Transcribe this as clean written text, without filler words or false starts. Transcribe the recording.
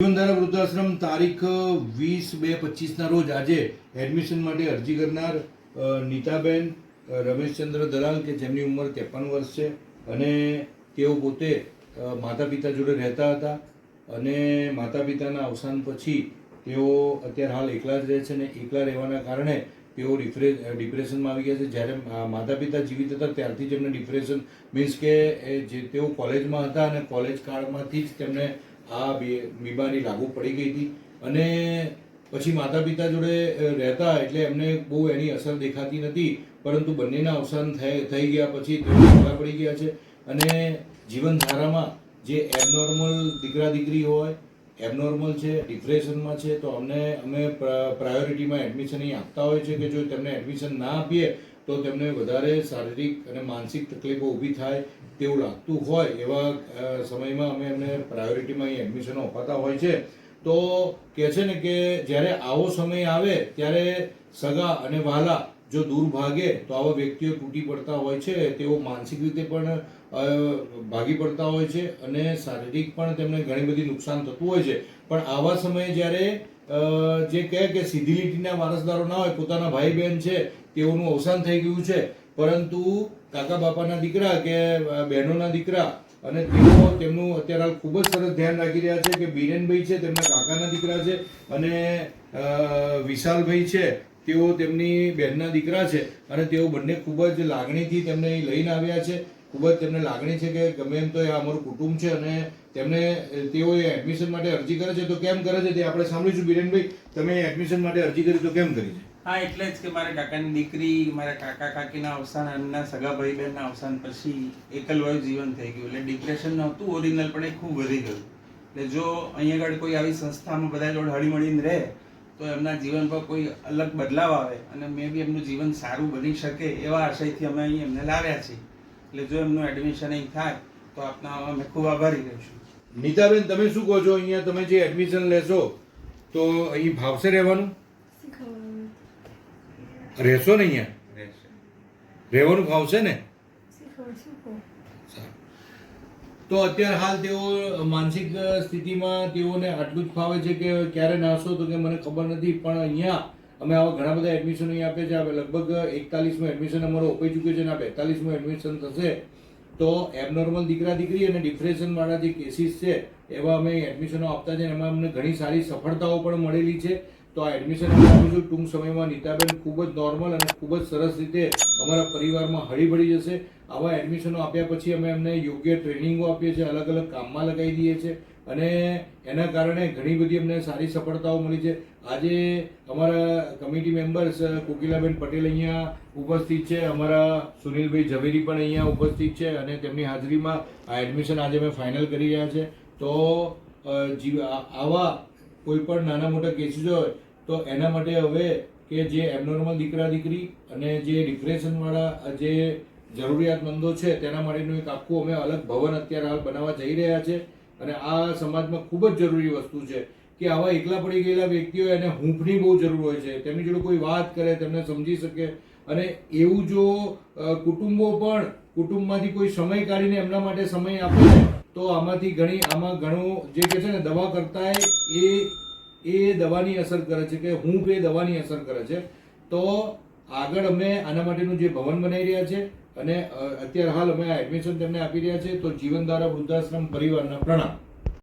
જીવનધારા વૃદ્ધાશ્રમ તારીખ 20/2/25 રોજ આજે એડમિશન માટે અરજી કરનાર નીતાબેન રમેશચંદ્ર દલાલ કે જેમની ઉંમર 53 વર્ષ છે અને તેઓ પોતે માતા પિતા જોડે રહેતા હતા અને માતા પિતાના અવસાન પછી તેઓ અત્યારે હાલ એકલા જ રહે છે અને એકલા રહેવાના કારણે તેઓ ડિપ્રેશનમાં આવી ગયા છે. જ્યારે માતા પિતા જીવિત હતા ત્યારથી જ એમને ડિપ્રેશન મીન્સ કે જે તેઓ કોલેજમાં હતા અને કોલેજ કાળમાંથી જ તેમને આ બીમારી લાગુ પડી ગઈ હતી અને પછી માતા પિતા જોડે રહેતા એટલે એમને બહુ એની અસર દેખાતી નથી, પરંતુ બંનેના અવસાન થઈ ગયા પછી તેઓ એકલા પડી ગયા છે અને જીવનધારામાં જે એબનોર્મલ દીકરા દીકરી હોય, એબનોર્મલ છે, ડિપ્રેશનમાં છે, તો અમે પ્રાયોરિટીમાં એડમિશન અહીં આપતા હોય છે કે જો તેમને એડમિશન ના આપીએ તો તેમને વધારે શારીરિક અને માનસિક તકલીફો ઊભી થાય તેવું લાગતું હોય એવા સમયમાં અમે એમને પ્રાયોરિટીમાં અહીં એડમિશનો અપાતા હોય છે. તો કહે છે ને કે જ્યારે આવો સમય આવે ત્યારે સગા અને વહાલા જો દૂર ભાગે તો આવા વ્યક્તિઓ તૂટી પડતા હોય છે, તેઓ માનસિક રીતે પણ ભાગી પડતા હોય છે અને શારીરિક પણ તેમને ઘણી બધી નુકસાન થતું હોય છે. પણ આવા સમયે જ્યારે જે કહે કે સીધી લીટીના વારસદારો ના હોય, પોતાના ભાઈ બહેન છે તેઓનું અવસાન થઈ ગયું છે, પરંતુ કાકા બાપાના દીકરા કે બહેનોના દીકરા અને તેઓ તેમનું અત્યારે હાલ ખૂબ જ સરસ ધ્યાન રાખી રહ્યા છે કે બીરેનભાઈ છે તેમના કાકાના દીકરા છે અને વિશાલભાઈ છે તેઓ તેમની બહેનના દીકરા છે અને તેઓ બંને ખૂબ જ લાગણીથી તેમને અહીં લઈને આવ્યા છે. ખૂબ જ તેમને લાગણી છે કે ગમે એમ તો એ અમારું કુટુંબ છે અને તેઓ એડમિશન માટે અરજી કરે છે. તો કેમ કરે છે તે આપણે સાંભળીશું. બીરેનભાઈ, તમે એડમિશન માટે અરજી કરી તો કેમ કરી છે? હા, એટલે જ કે મારા કાકાની દીકરી, મારા કાકા કાકીના અવસાન, એમના સગા ભાઈ બહેનના અવસાન પછી એકલવાયું જીવન થઈ ગયું. એટલે ડિપ્રેશન નહોતું ઓરિજિનલ, પણ એ ખૂબ વધી ગયું. એટલે જો અહીંયા આગળ કોઈ આવી સંસ્થામાં બધા જોડે હળીમળીને રહે તો એમના જીવન પર કોઈ અલગ બદલાવ આવે અને મે બી એમનું જીવન સારું બની શકે એવા આશયથી અમે અહીં એમને લાવ્યા છીએ. એટલે જો એમનું એડમિશન અહીં થાય તો આપના અમે ખૂબ આભારી રહીશું. નીતાબેન, તમે શું કહો છો? અહીંયા તમે જે એડમિશન લેશો તો અહીં ભાવશે રહેવાનું? રહેશો ને? અહીંયા રહેવાનું ફાવશે ને? તો અત્યારે હાલ તેઓ માનસિક સ્થિતિમાં તેઓને આટલું જ ફાવે છે કે ક્યારે નાશો તો કે મને ખબર નથી, પણ અહીંયા અમે આવા ઘણા બધા એડમિશન અહીં આપે છે. લગભગ 41માં એડમિશન અમારું અપાઈ ચૂક્યું છે અને આ 42માં એડમિશન થશે. તો એબનોર્મલ દીકરા દીકરી અને ડિપ્રેશનવાળા જે કેસીસ છે એવા અમે એડમિશનો આપતા છે અને એમાં અમને ઘણી સારી સફળતાઓ પણ મળેલી છે. તો આ એડમિશન અમે આપીશું ટૂંક સમયમાં. નીતાબેન ખૂબ જ નોર્મલ અને ખૂબ જ સરસ રીતે અમારા પરિવારમાં હળીભળી જશે. આવા એડમિશનો આપ્યા પછી અમે એમને યોગ્ય ટ્રેનિંગો આપીએ છીએ, અલગ અલગ કામમાં લગાવી દઈએ છીએ અને એના કારણે ઘણી બધી અમને સારી સફળતાઓ મળી છે. આજે અમારા કમિટી મેમ્બર્સ કોકિલાબેન પટેલ અહીંયા ઉપસ્થિત છે, અમારા સુનિલભાઈ ઝવેરી પણ અહીંયા ઉપસ્થિત છે અને તેમની હાજરીમાં આ એડમિશન આજે અમે ફાઇનલ કરી રહ્યા છે. તો આવા કોઈ પણ નાના મોટા કેસીસ હોય તો એના માટે હવે કે જે એબનોર્મલ દીકરા દીકરી અને જે ડિપ્રેશનવાળા જે જરૂરિયાતમંદો છે તેના માટેનું એક આખું અમે અલગ ભવન અત્યારે હાલ બનાવવા જઈ રહ્યા છે અને આ સમાજમાં ખૂબ જ જરૂરી વસ્તુ છે કે આવા એકલા પડી ગયેલા વ્યક્તિઓ એને હૂંફની બહુ જરૂર હોય છે. તેમની જોડે કોઈ વાત કરે, તેમને સમજી શકે અને એવું જો કુટુંબમાંથી કોઈ સમય કાઢીને એમના માટે સમય આપે તો આમાં ઘણું જે કહે છે ને દવા કરતા એ દવાની અસર કરે છે કે હૂંફ એ દવાની અસર કરે છે. તો આગળ અમે આના માટેનું જે ભવન બનાવી રહ્યા છે અને અત્યારે હાલ અમે આ એડમિશન તેમને આપી રહ્યા છે. તો જીવનધારા વૃદ્ધાશ્રમ પરિવારના પ્રણામ.